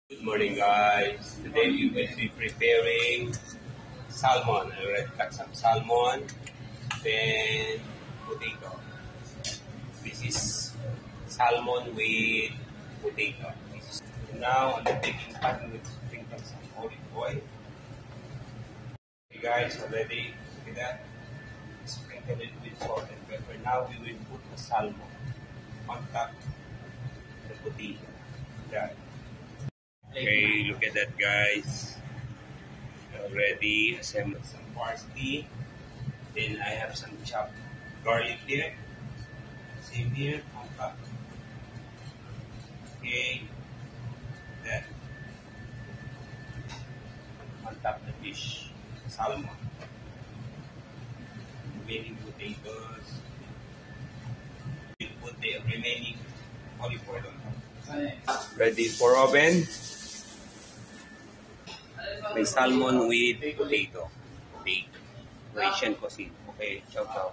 Good morning, guys. Today we will be preparing salmon. I already cut some salmon, then potato. This is salmon with potato. Now on the baking pan, we sprinkle some olive oil. Okay, guys, already look at that. Sprinkle it with salt and pepper. Now we will put the salmon on top of the potato. Yeah. Okay, look at that, guys. Already assembled some parsley. Then I have some chopped garlic here. Same here on top. Okay, that on top of the dish, salmon. Remaining potatoes. We'll put the remaining olive oil on top. Ready for oven. May salmon with potato. Bake. Asian cuisine. Okay, chow chow.